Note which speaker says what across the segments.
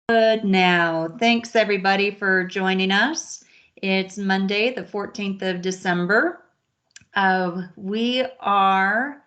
Speaker 1: Good now. Thanks everybody for joining us. It's Monday, the 14th of December. We are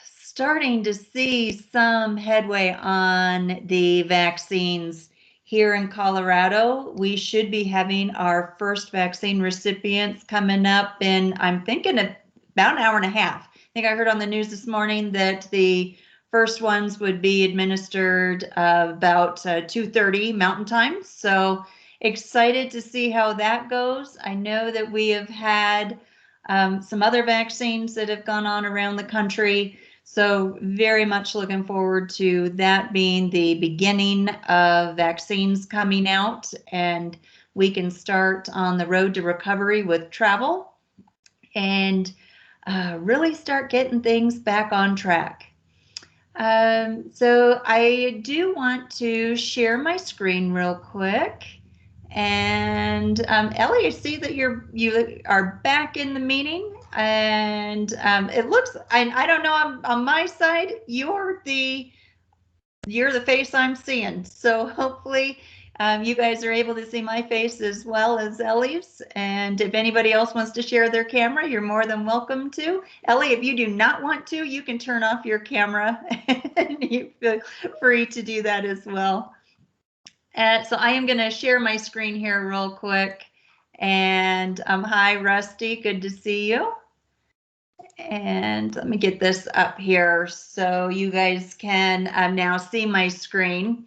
Speaker 1: starting to see some headway on the vaccines here in Colorado. We should be having our first vaccine recipients coming up in, I'm thinking, about an hour and a half. I think I heard on the news this morning that the first ones would be administered about 2:30 Mountain Time. So excited to see how that goes. I know that we have had some other vaccines that have gone on around the country. So very much looking forward to that being the beginning of vaccines coming out, and we can start on the road to recovery with travel and really start getting things back on track. So I do want to share my screen real quick. And Ellie, I see that you are back in the meeting, and it looks, I don't know, on my side, you're the face I'm seeing. So hopefully you guys are able to see my face as well as Ellie's. And if anybody else wants to share their camera, you're more than welcome to. Ellie, if you do not want to, you can turn off your camera and you feel free to do that as well. So I am going to share my screen here real quick. And hi, Rusty. Good to see you. And let me get this up here so you guys can now see my screen.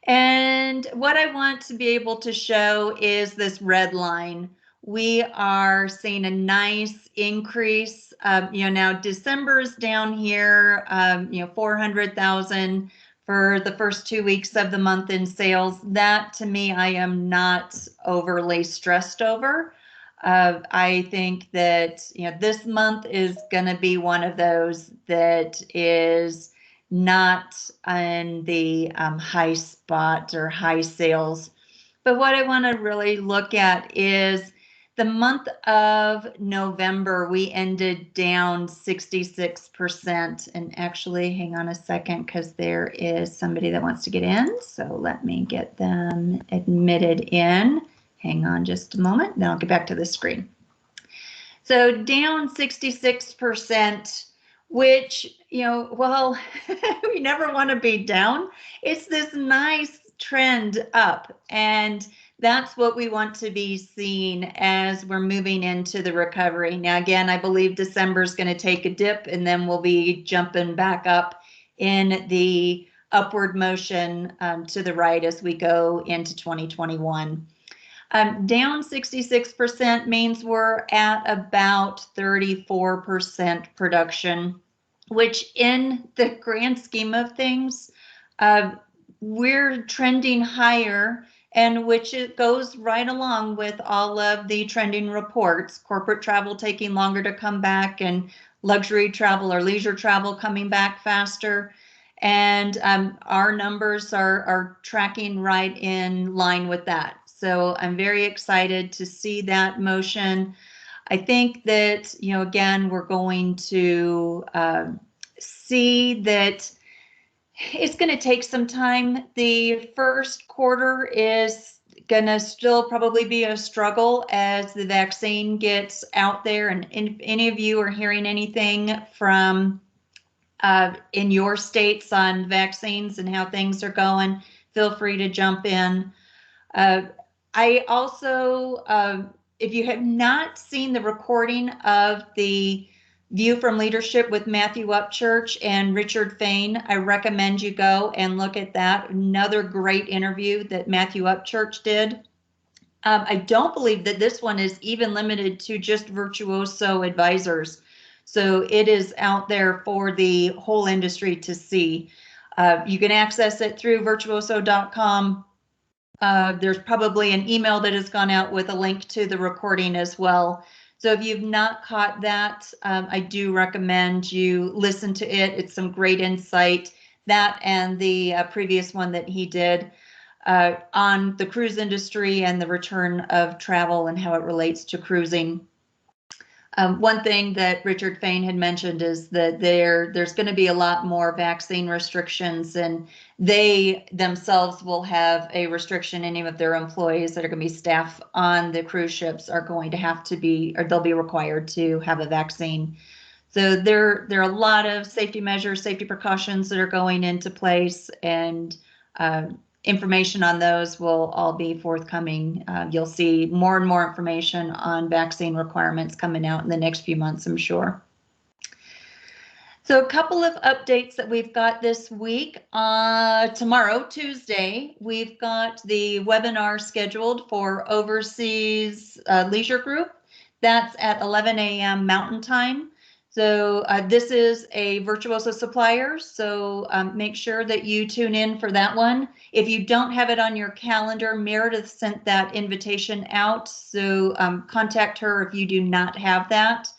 Speaker 1: And what I want to be able to show is this red line. We are seeing a nice increase. Now December's down here, 400,000 for the first 2 weeks of the month in sales. That to me, I am not overly stressed over. I think that this month is going to be one of those that is not in the high spot or high sales. But what I want to really look at is the month of November, we ended down 66%. And actually, hang on a second, because there is somebody that wants to get in. So let me get them admitted in. Hang on just a moment, then I'll get back to the screen. So down 66%, which, well, we never want to be down. It's this nice trend up, and that's what we want to be seeing as we're moving into the recovery. Now, again, I believe December is going to take a dip, and then we'll be jumping back up in the upward motion to the right as we go into 2021. Down 66% means we're at about 34% production, which in the grand scheme of things, we're trending higher, and which it goes right along with all of the trending reports, corporate travel taking longer to come back and luxury travel or leisure travel coming back faster. And our numbers are tracking right in line with that. So I'm very excited to see that motion. I think that, again, we're going to see that it's going to take some time. The first quarter is going to still probably be a struggle as the vaccine gets out there. And if any of you are hearing anything from in your states on vaccines and how things are going, feel free to jump in. I also, if you have not seen the recording of the View from Leadership with Matthew Upchurch and Richard Fain, I recommend you go and look at that. Another great interview that Matthew Upchurch did. I don't believe that this one is even limited to just Virtuoso advisors. So it is out there for the whole industry to see. You can access it through virtuoso.com. There's probably an email that has gone out with a link to the recording as well. So if you've not caught that, I do recommend you listen to it. It's some great insight, that and the previous one that he did on the cruise industry and the return of travel and how it relates to cruising. One thing that Richard Fain had mentioned is that there's going to be a lot more vaccine restrictions, and they themselves will have a restriction. Any of their employees that are going to be staff on the cruise ships are going to have to be, or they'll be required to have a vaccine. So there are a lot of safety measures, safety precautions that are going into place, and information on those will all be forthcoming. You'll see more and more information on vaccine requirements coming out in the next few months, I'm sure. So a couple of updates that we've got this week. Tomorrow, Tuesday, we've got the webinar scheduled for Overseas Leisure Group. That's at 11 a.m. Mountain Time. So this is a Virtuoso supplier, so make sure that you tune in for that one. If you don't have it on your calendar, Meredith sent that invitation out, so contact her if you do not have that.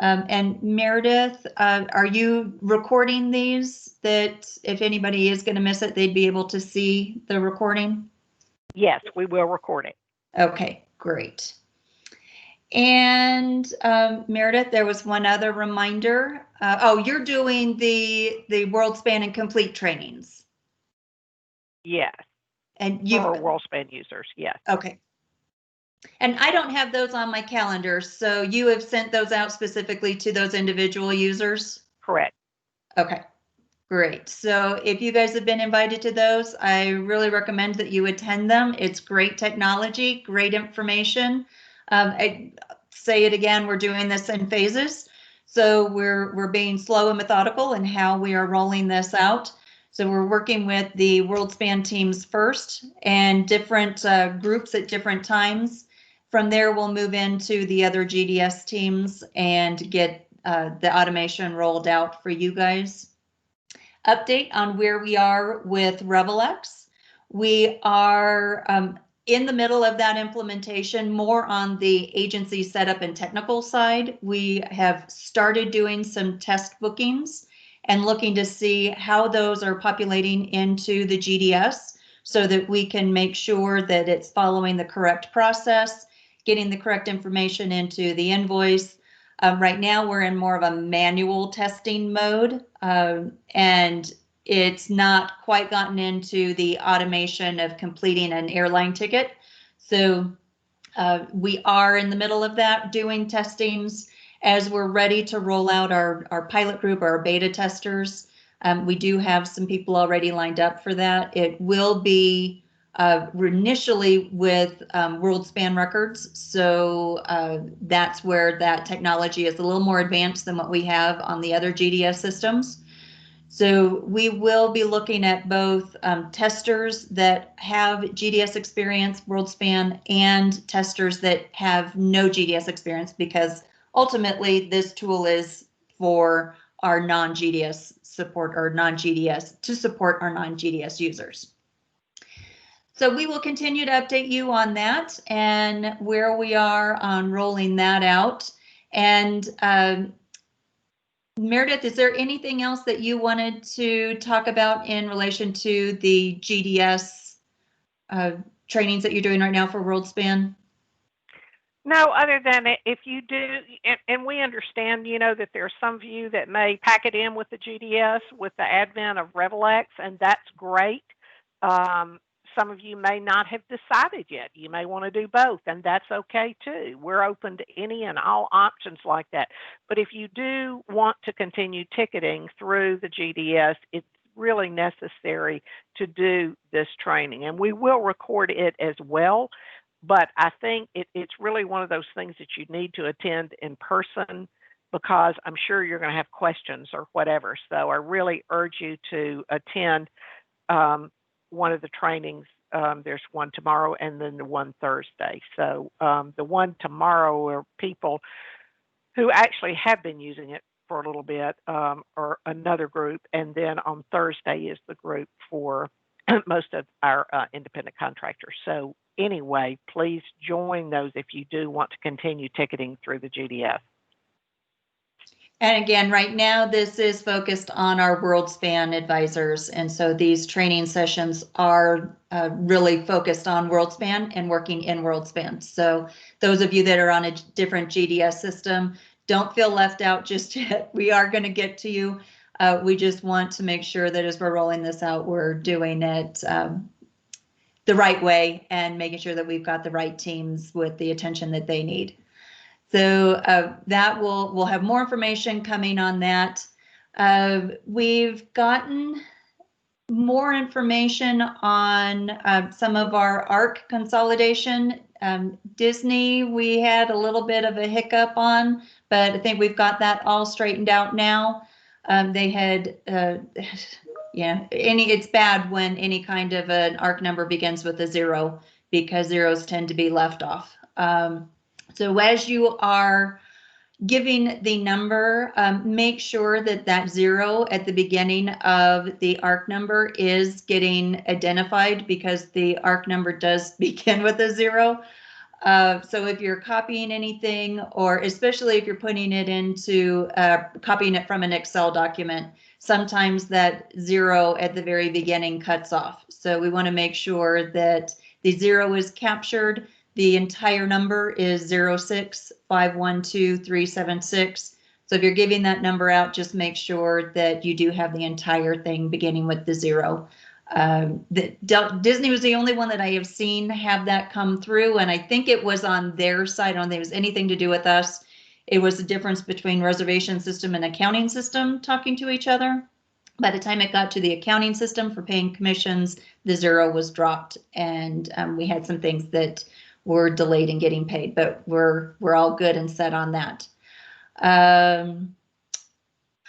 Speaker 1: And Meredith, are you recording these, that if anybody is going to miss it, they'd be able to see the recording?
Speaker 2: Yes, we will record it.
Speaker 1: Okay, great. And Meredith, there was one other reminder. Oh, you're doing the World Span and Complete trainings.
Speaker 2: Yes.
Speaker 1: And you
Speaker 2: for World Span users, yes.
Speaker 1: Okay. And I don't have those on my calendar, so you have sent those out specifically to those individual users?
Speaker 2: Correct.
Speaker 1: Okay, great. So if you guys have been invited to those, I really recommend that you attend them. It's great technology, great information. I say it again, we're doing this in phases. So we're being slow and methodical in how we are rolling this out. So we're working with the World Span teams first, and different groups at different times. From there, we'll move into the other GDS teams and get the automation rolled out for you guys. Update on where we are with RevelX. We are in the middle of that implementation, more on the agency setup and technical side. We have started doing some test bookings and looking to see how those are populating into the GDS so that we can make sure that it's following the correct process, getting the correct information into the invoice. Right now, we're in more of a manual testing mode, and it's not quite gotten into the automation of completing an airline ticket. So we are in the middle of that, doing testings as we're ready to roll out our pilot group, our beta testers. We do have some people already lined up for that. It will be initially with World Span Records. So that's where that technology is a little more advanced than what we have on the other GDS systems. So we will be looking at both testers that have GDS experience, World Span, and testers that have no GDS experience, because ultimately this tool is for our non-GDS support, or non-GDS, to support our non-GDS users. So we will continue to update you on that and where we are on rolling that out. And Meredith, is there anything else that you wanted to talk about in relation to the GDS trainings that you're doing right now for World Span?
Speaker 2: No, other than if you do, and we understand, you know, that there's some of you that may pack it in with the GDS with the advent of RevelX, and that's great. Some of you may not have decided yet. You may want to do both, and that's okay too. We're open to any and all options like that. But if you do want to continue ticketing through the GDS, it's really necessary to do this training, and we will record it as well. But I think it's really one of those things that you need to attend in person, because I'm sure you're going to have questions or whatever. So I really urge you to attend one of the trainings. There's one tomorrow and then the one Thursday. So the one tomorrow are people who actually have been using it for a little bit, or another group. And then on Thursday is the group for most of our independent contractors. So anyway, please join those if you do want to continue ticketing through the GDS.
Speaker 1: And again, right now, this is focused on our World Span advisors. And so these training sessions are really focused on World Span and working in World Span. So those of you that are on a different GDS system, don't feel left out just yet. We are going to get to you. We just want to make sure that as we're rolling this out, we're doing it the right way and making sure that we've got the right teams with the attention that they need. So that we'll have more information coming on that. We've gotten more information on some of our ARC consolidation. Disney, we had a little bit of a hiccup on, but I think we've got that all straightened out now. They had, yeah, it's bad when any kind of an ARC number begins with a 0 because zeros tend to be left off. So as you are giving the number, make sure that that 0 at the beginning of the ARC number is getting identified because the ARC number does begin with a 0. So if you're copying anything, or especially if you're putting it into, copying it from an Excel document, sometimes that 0 at the very beginning cuts off. So we want to make sure that the 0 is captured. The entire number is 06512,376. So if you're giving that number out, just make sure that you do have the entire thing beginning with the 0. Disney was the only one that I have seen have that come through, and I think it was on their side. I don't think it was anything to do with us. It was the difference between reservation system and accounting system talking to each other. By the time it got to the accounting system for paying commissions, the 0 was dropped, and we had some things that were delayed in getting paid, but we're all good and set on that.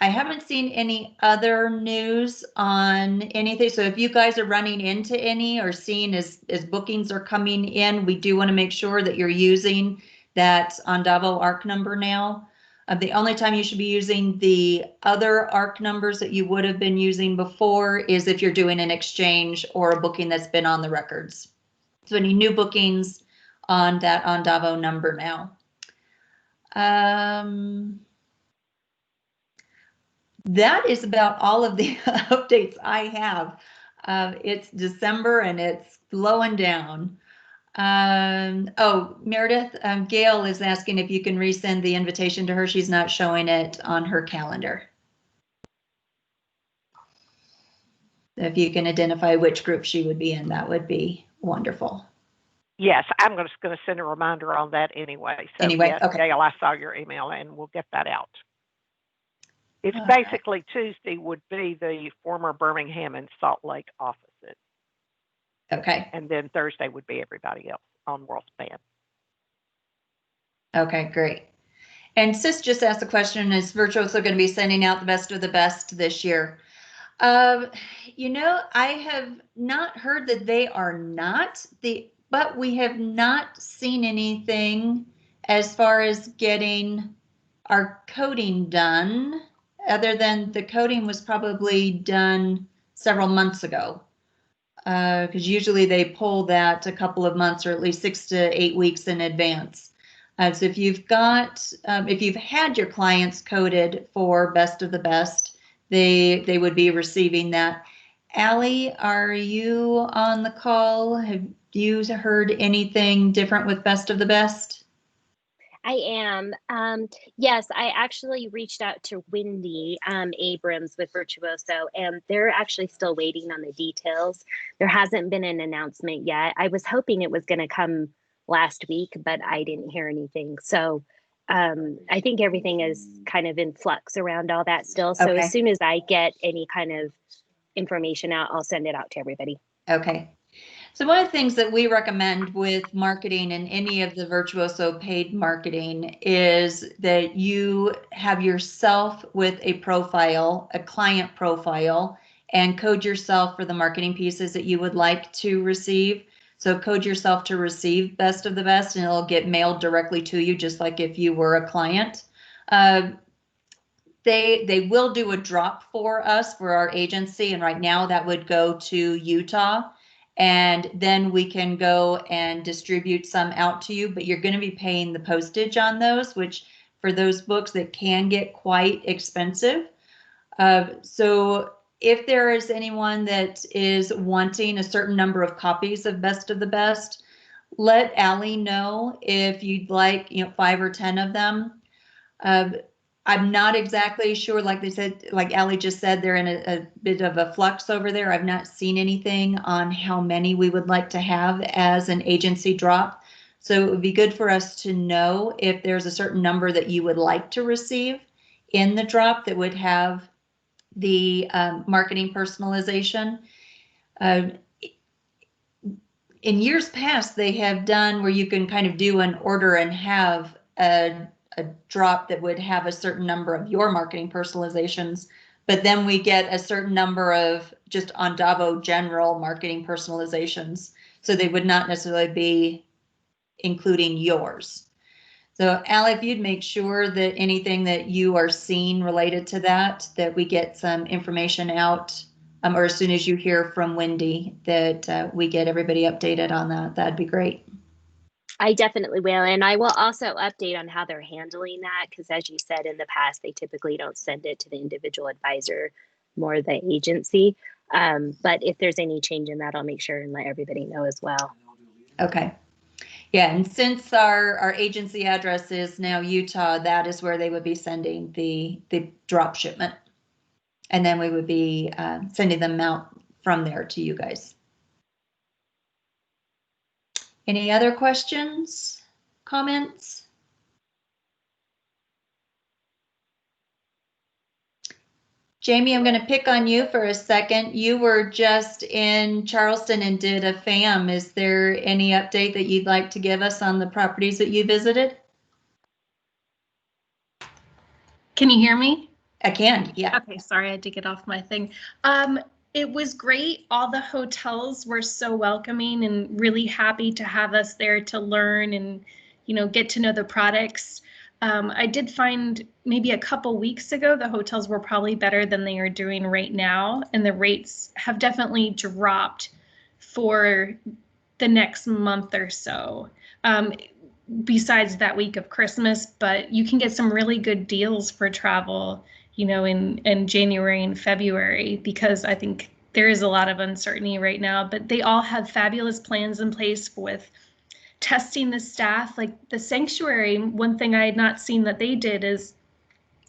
Speaker 1: I haven't seen any other news on anything. So if you guys are running into any or seeing as bookings are coming in, we do want to make sure that you're using that Andavo ARC number now. The only time you should be using the other ARC numbers that you would have been using before is if you're doing an exchange or a booking that's been on the records. So any new bookings on that Andavo number now. That is about all of the updates I have. It's December and it's slowing down. Oh, Meredith, Gail is asking if you can resend the invitation to her. She's not showing it on her calendar. If you can identify which group she would be in, that would be wonderful.
Speaker 2: Yes, I'm just going to send a reminder on that anyway. So
Speaker 1: anyway,
Speaker 2: yes,
Speaker 1: okay.
Speaker 2: Gail, I saw your email and we'll get that out. It's basically Tuesday would be the former Birmingham and Salt Lake offices.
Speaker 1: Okay.
Speaker 2: And then Thursday would be everybody else on WorldSpan.
Speaker 1: Okay, great. And Sis just asked the question, is Virtuoso going to be sending out the best of the best this year? You know, I have not heard that they are not, but we have not seen anything as far as getting our coding done, other than the coding was probably done several months ago. Because usually they pull that a couple of months or at least 6 to 8 weeks in advance. So if you've got, if you've had your clients coded for Best of the Best, they would be receiving that. Allie, are you on the call? Have you heard anything different with Best of the Best?
Speaker 3: I am. Yes, I actually reached out to Wendy Abrams with Virtuoso, and they're actually still waiting on the details. There hasn't been an announcement yet. I was hoping it was going to come last week, but I didn't hear anything. So I think everything is kind of in flux around all that still. So
Speaker 1: Okay.
Speaker 3: As soon as I get any kind of information out, I'll send it out to everybody.
Speaker 1: Okay. So one of the things that we recommend with marketing and any of the Virtuoso paid marketing is that you have yourself with a profile, a client profile, and code yourself for the marketing pieces that you would like to receive. So code yourself to receive Best of the Best, and it'll get mailed directly to you, just like if you were a client. They will do a drop for us for our agency, and right now that would go to Utah. And then we can go and distribute some out to you, but you're going to be paying the postage on those, which for those books that can get quite expensive. So if there is anyone that is wanting a certain number of copies of Best of the Best, let Allie know if you'd like, 5 or 10 of them. I'm not exactly sure, like they said, like Allie just said, they're in a bit of a flux over there. I've not seen anything on how many we would like to have as an agency drop. So it would be good for us to know if there's a certain number that you would like to receive in the drop that would have the marketing personalization. In years past, they have done where you can kind of do an order and have a drop that would have a certain number of your marketing personalizations, but then we get a certain number of just Ondavo general marketing personalizations. So they would not necessarily be including yours. So Allie, if you'd make sure that anything that you are seeing related to that we get some information out, or as soon as you hear from Wendy, that we get everybody updated on that, that'd be great.
Speaker 3: I definitely will. And I will also update on how they're handling that, because as you said in the past, they typically don't send it to the individual advisor, more the agency. But if there's any change in that, I'll make sure and let everybody know as well.
Speaker 1: Okay. Yeah, and since our agency address is now Utah, that is where they would be sending the drop shipment. And then we would be sending them out from there to you guys. Any other questions, comments? Jamie, I'm going to pick on you for a second. You were just in Charleston and did a FAM. Is there any update that you'd like to give us on the properties that you visited?
Speaker 4: Can you hear me?
Speaker 1: I can, yeah.
Speaker 4: Okay, sorry, I had to get off my thing. It was great. All the hotels were so welcoming and really happy to have us there to learn and, get to know the products. I did find maybe a couple weeks ago, the hotels were probably better than they are doing right now. And the rates have definitely dropped for the next month or so. Besides that week of Christmas, but you can get some really good deals for travel, in January and February, because I think there is a lot of uncertainty right now, but they all have fabulous plans in place with testing the staff. Like the sanctuary, one thing I had not seen that they did is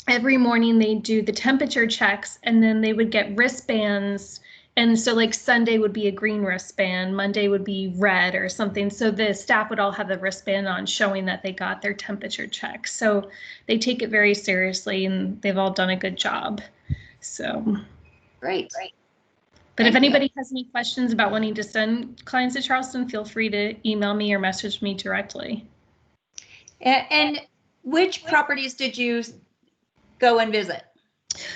Speaker 4: every morning they do the temperature checks, and then they would get wristbands. And so like Sunday would be a green wristband, Monday would be red or something. So the staff would all have the wristband on showing that they got their temperature check. So they take it very seriously and they've all done a good job. So
Speaker 1: Great.
Speaker 4: But if anybody has any questions about wanting to send clients to Charleston, feel free to email me or message me directly.
Speaker 1: And which properties did you go and visit?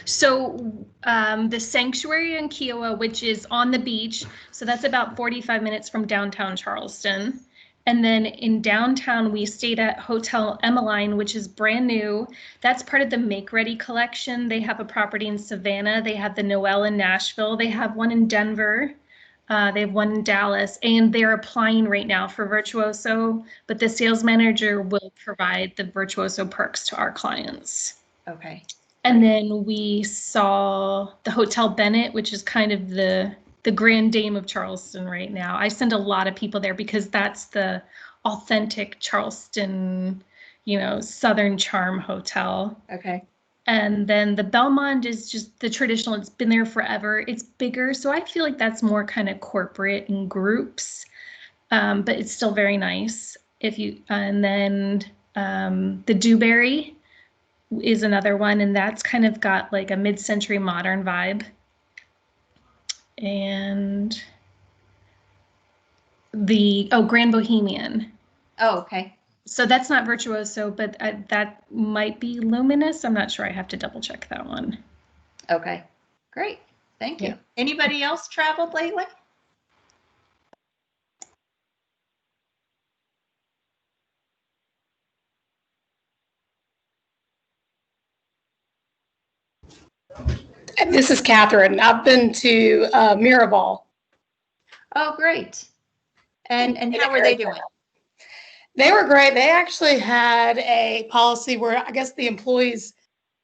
Speaker 4: So the sanctuary in Kiowa, which is on the beach, so that's about 45 minutes from downtown Charleston. And then in downtown, we stayed at Hotel Emmeline, which is brand new. That's part of the Make Ready collection. They have a property in Savannah. They have the Noel in Nashville. They have one in Denver. They have one in Dallas, and they're applying right now for Virtuoso, but the sales manager will provide the Virtuoso perks to our clients.
Speaker 1: Okay.
Speaker 4: And then we saw the Hotel Bennett, which is kind of the grand dame of Charleston right now. I send a lot of people there because that's the authentic Charleston, Southern Charm hotel.
Speaker 1: Okay.
Speaker 4: And then the Belmont is just the traditional. It's been there forever. It's bigger, so I feel like that's more kind of corporate in groups, but it's still very nice. And then the Dewberry is another one, and that's kind of got like a mid-century modern vibe. And the Grand Bohemian.
Speaker 1: Oh, okay.
Speaker 4: So that's not Virtuoso, but that might be Luminous. I'm not sure. I have to double check that one.
Speaker 1: Okay, great. Thank you. Anybody else traveled lately?
Speaker 5: This is Catherine. I've been to Mirabal.
Speaker 1: Oh, great. And how were they doing?
Speaker 5: They were great. They actually had a policy where I guess the employees,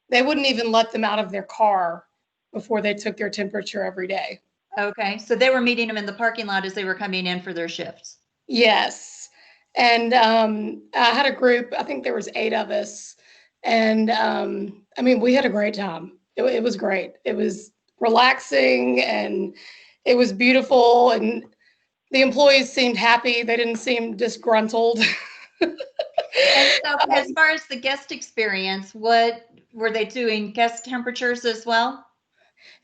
Speaker 5: they wouldn't even let them out of their car before they took their temperature every day.
Speaker 1: Okay, so they were meeting them in the parking lot as they were coming in for their shifts.
Speaker 5: Yes. And I had a group, I think there was 8 of us, And I mean, we had a great time. It was great. It was relaxing and it was beautiful. And the employees seemed happy. They didn't seem disgruntled.
Speaker 1: And so as far as the guest experience, what were they doing? Guest temperatures as well?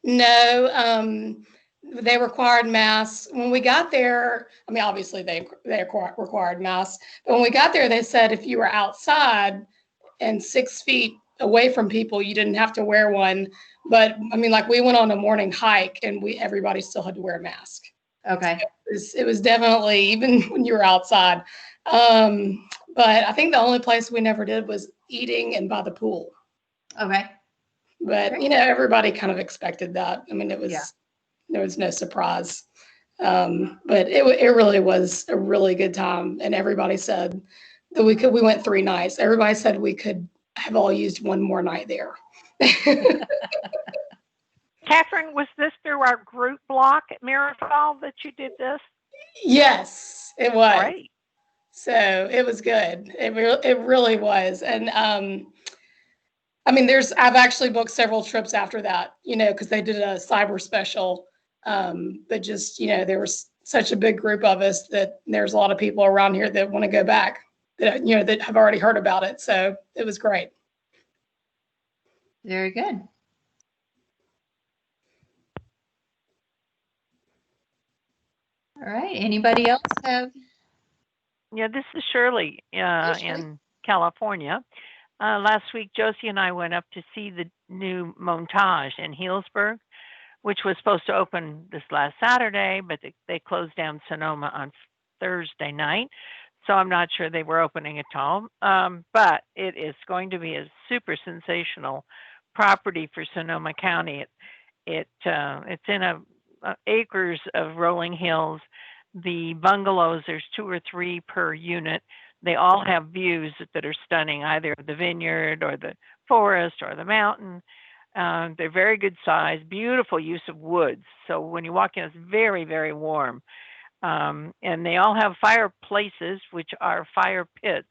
Speaker 5: No, they required masks. When we got there, I mean, obviously they required masks. But when we got there, they said if you were outside and 6 feet away from people, you didn't have to wear one. But I mean, like we went on a morning hike and everybody still had to wear a mask.
Speaker 1: Okay.
Speaker 5: It was definitely, even when you were outside. But I think the only place we never did was eating and by the pool.
Speaker 1: Okay.
Speaker 5: But,
Speaker 1: Great.
Speaker 5: you know, everybody kind of expected that. I mean,
Speaker 1: Yeah.
Speaker 5: there was no surprise. But it really was a really good time. And everybody said that we went 3 nights. Everybody said we could have all used one more night there.
Speaker 2: Catherine, was this through our group block at Mirafall that you did this?
Speaker 5: Yes, it was.
Speaker 2: Great.
Speaker 5: So it was good. It really was. And I mean, I've actually booked several trips after that, you know, because they did a cyber special. But just, you know, there was such a big group of us that there's a lot of people around here that want to go back, that, you know, that have already heard about it. So it was great.
Speaker 1: Very good. All right. Anybody else have?
Speaker 2: Yeah, this is Shirley
Speaker 1: Shirley.
Speaker 2: in California. Last week, Josie and I went up to see the new Montage in Healdsburg, which was supposed to open this last Saturday, but they closed down Sonoma on Thursday night. So I'm not sure they were opening at all. But it is going to be a super sensational property for Sonoma County. It's in acres of rolling hills. The bungalows, there's 2 or 3 per unit. They all have views that are stunning, either the vineyard or the forest or the mountain. They're very good size, beautiful use of woods. So when you walk in, it's very, very warm. And they all have fireplaces, which are fire pits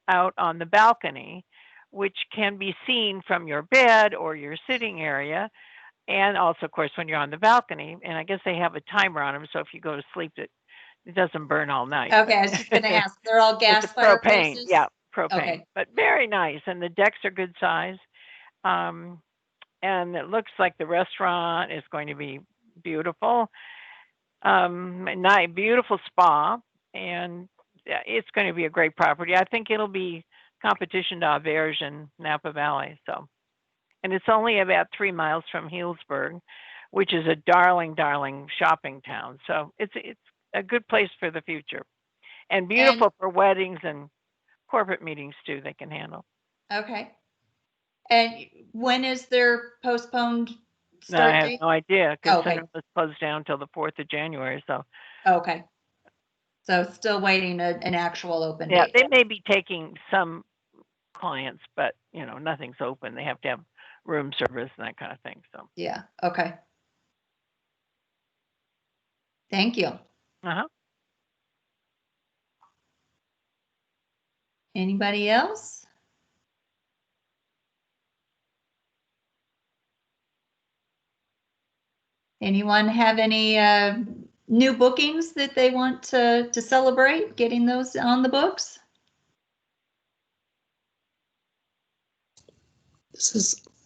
Speaker 2: out on the balcony, which can be seen from your bed or your sitting area. And also, of course, when you're on the balcony, and I guess they have a timer on them, so if you go to sleep, it doesn't burn all night.
Speaker 1: Okay, I was just going to ask. They're all gas
Speaker 2: It's a propane,
Speaker 1: fireplaces?
Speaker 2: yeah, propane.
Speaker 1: Okay.
Speaker 2: But very nice, and the decks are good size. And it looks like the restaurant is going to be beautiful. Beautiful spa, and it's going to be a great property. I think it'll be competition to Auberge in Napa Valley. So. And it's only about 3 miles from Healdsburg, which is a darling, darling shopping town. So it's a good place for the future, and beautiful for weddings and corporate meetings too. They can handle.
Speaker 1: Okay. And when is their postponed start
Speaker 2: I have
Speaker 1: date?
Speaker 2: no idea because
Speaker 1: Okay.
Speaker 2: it was closed down till the 4th of January. So
Speaker 1: Okay. So still waiting an actual open
Speaker 2: yeah,
Speaker 1: date.
Speaker 2: they may be taking some clients, but you know, nothing's open. They have to have room service and that kind of thing. So
Speaker 1: Yeah. Okay. Thank you.
Speaker 2: uh-huh.
Speaker 1: Anybody else? Anyone have any new bookings that they want to celebrate getting those on the books?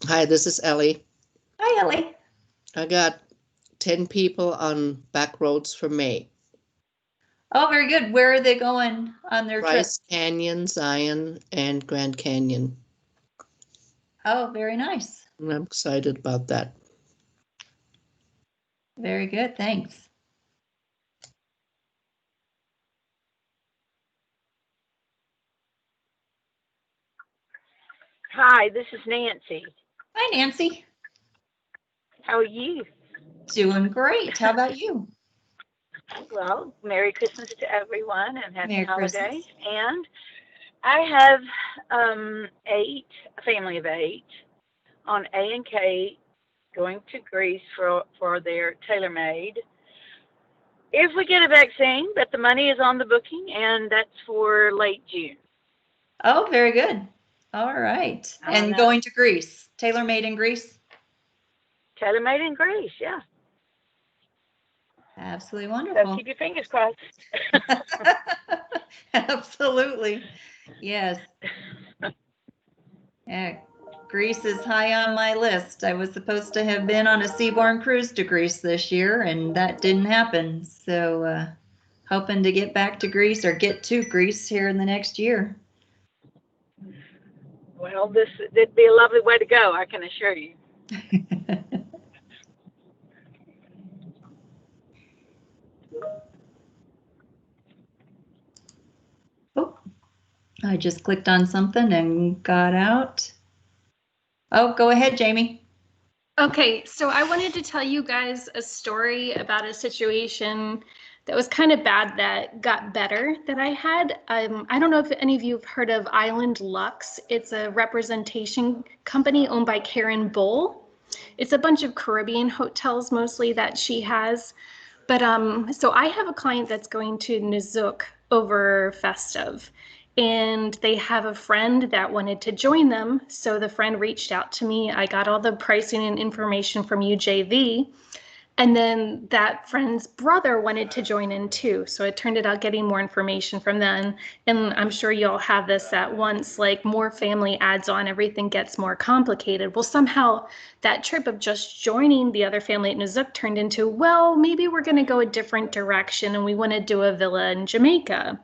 Speaker 6: Hi, this is Ellie.
Speaker 1: Hi, Ellie.
Speaker 6: I got 10 people on back roads for May.
Speaker 1: Oh, very good. Where are they going on their trip?
Speaker 6: Bryce Canyon, Zion, and Grand Canyon.
Speaker 1: Oh, very nice.
Speaker 6: And I'm excited about that.
Speaker 1: Very good. Thanks.
Speaker 7: Hi, this is Nancy.
Speaker 1: Hi, Nancy.
Speaker 7: How are you?
Speaker 1: Doing great. How about you?
Speaker 7: Well, Merry Christmas to everyone and Happy
Speaker 1: Merry
Speaker 7: Holidays.
Speaker 1: Christmas.
Speaker 7: And I have a family of 8 on A&K going to Greece for their tailor-made. If we get a vaccine, but the money is on the booking, and that's for late June.
Speaker 1: Oh, very good. All right.
Speaker 7: I don't
Speaker 1: And
Speaker 7: know.
Speaker 1: going to Greece, tailor-made in Greece?
Speaker 7: Tailor-made in Greece, yeah.
Speaker 1: Absolutely
Speaker 7: So
Speaker 1: wonderful.
Speaker 7: keep your fingers crossed.
Speaker 1: Absolutely. Yes. Yeah. Greece is high on my list. I was supposed to have been on a seaborne cruise to Greece this year, and that didn't happen. So, hoping to get back to Greece or get to Greece here in the next year.
Speaker 7: Well, it'd be a lovely way to go, I can assure you.
Speaker 1: Oh, I just clicked on something and got out. Oh, go ahead, Jamie.
Speaker 4: Okay, so I wanted to tell you guys a story about a situation that was kind of bad that got better that I had. I don't know if any of you have heard of Island Lux. It's a representation company owned by Karen Bull. It's a bunch of Caribbean hotels mostly that she has. But so I have a client that's going to Nizook over Festive, and they have a friend that wanted to join them. So the friend reached out to me. I got all the pricing and information from UJV. And then that friend's brother wanted to join in too. So it turned out getting more information from them. And I'm sure you all have this at once, like more family adds on, everything gets more complicated. Well, somehow that trip of just joining the other family at Nizook turned into, well, maybe we're going to go a different direction and we want to do a villa in Jamaica.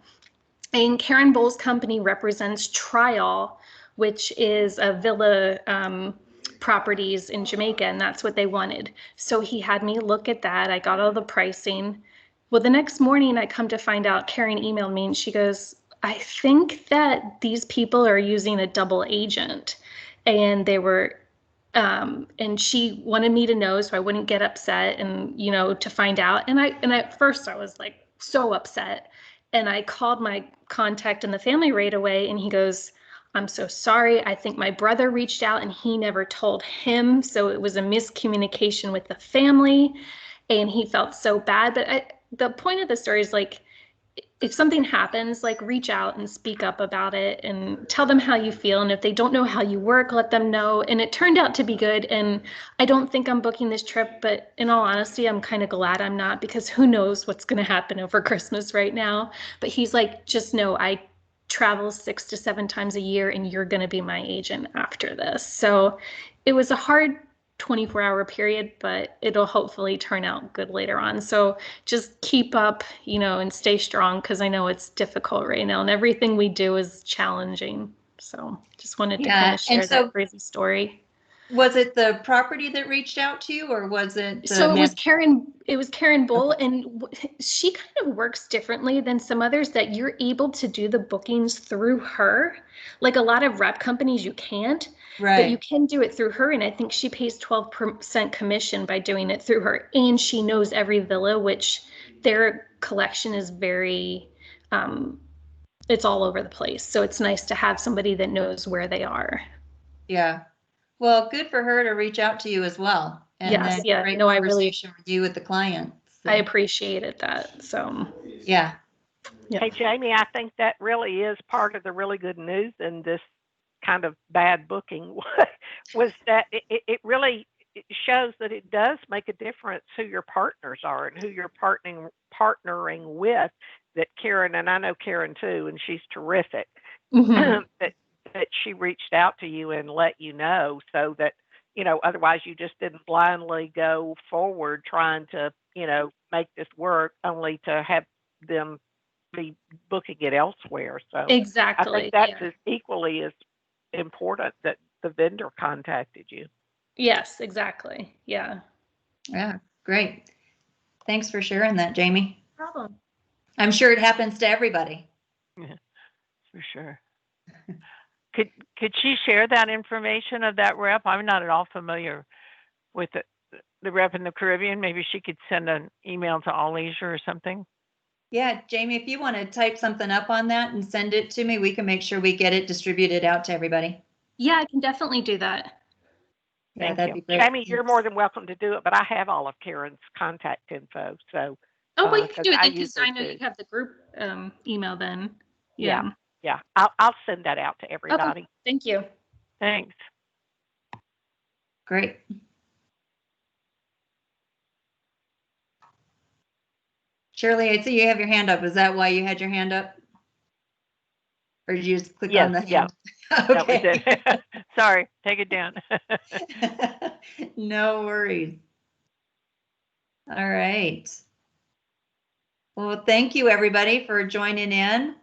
Speaker 4: And Karen Bull's company represents Trial, which is a villa properties in Jamaica, and that's what they wanted. So he had me look at that. I got all the pricing. Well, the next morning I come to find out, Karen emailed me and she goes, I think that these people are using a double agent. And they were, and she wanted me to know so I wouldn't get upset and, to find out. And at first I was like so upset. And I called my contact in the family right away and he goes, I'm so sorry. I think my brother reached out and he never told him. So it was a miscommunication with the family and he felt so bad. But the point of the story is like, if something happens, like reach out and speak up about it and tell them how you feel. And if they don't know how you work, let them know. And it turned out to be good. And I don't think I'm booking this trip, but in all honesty, I'm kind of glad I'm not because who knows what's going to happen over Christmas right now. But he's like, just know I travel 6 to 7 times a year and you're going to be my agent after this. So it was a hard 24-hour period, but it'll hopefully turn out good later on. So just keep up, and stay strong because I know it's difficult right now and everything we do is challenging. So just wanted to kind of share that crazy story.
Speaker 1: Was it the property that reached out to you or was it
Speaker 4: so it was Karen Bull, okay. And she kind of works differently than some others that you're able to do the bookings through her. Like a lot of rep companies you can't, right. But you can do it through her. And I think she pays 12% commission by doing it through her. And she knows every villa, which their collection is very, it's all over the place. So it's nice to have somebody that knows where they are.
Speaker 1: Yeah. Well, good for her to reach out to you as well. And
Speaker 4: yes, yeah. No, I really
Speaker 1: with you with the client. So.
Speaker 4: I appreciated that. So
Speaker 1: yeah.
Speaker 2: Hey, Jamie, I think that really is part of the really good news in this kind of bad booking was that it really shows that it does make a difference who your partners are and who you're partnering with. That Karen, and I know Karen too, and she's terrific. Mm-hmm. that she reached out to you and let you know so that, otherwise you just didn't blindly go forward trying to, make this work only to have them be booking it elsewhere. So
Speaker 4: exactly.
Speaker 2: I think that's as equally as important that the vendor contacted you.
Speaker 4: Yes, exactly. Yeah.
Speaker 1: Yeah, great. Thanks for sharing that, Jamie.
Speaker 4: No problem.
Speaker 1: I'm sure it happens to everybody.
Speaker 2: Yeah, for sure. Could she share that information of that rep? I'm not at all familiar with the rep in the Caribbean. Maybe she could send an email to All Leisure or something.
Speaker 1: Yeah, Jamie, if you want to type something up on that and send it to me, we can make sure we get it distributed out to everybody.
Speaker 4: Yeah, I can definitely do that.
Speaker 1: Yeah, that'd be great.
Speaker 2: Jamie, you're more than welcome to do it, but I have all of Karen's contact info. So
Speaker 4: well, you can do it because I know you have the group email then. Yeah.
Speaker 2: Yeah, I'll send that out to everybody.
Speaker 4: Okay, thank you.
Speaker 2: Thanks.
Speaker 1: Great. Shirley, I see you have your hand up. Is that why you had your hand up? Or did you just click on the hand?
Speaker 2: That was it. Sorry, take it down.
Speaker 1: No worries. All right. Well, thank you everybody for joining in.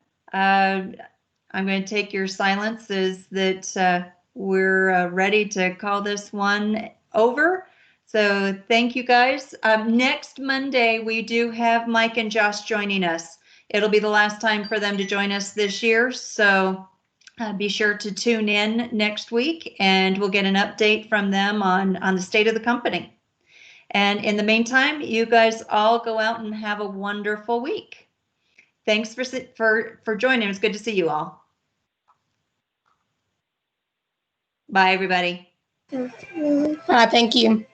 Speaker 1: I'm going to take your silences that we're ready to call this one over. So thank you guys. Next Monday, we do have Mike and Josh joining us. It'll be the last time for them to join us this year. So be sure to tune in next week and we'll get an update from them on the state of the company. And in the meantime, you guys all go out and have a wonderful week. Thanks for joining. It's good to see you all. Bye, everybody.
Speaker 5: Thank you.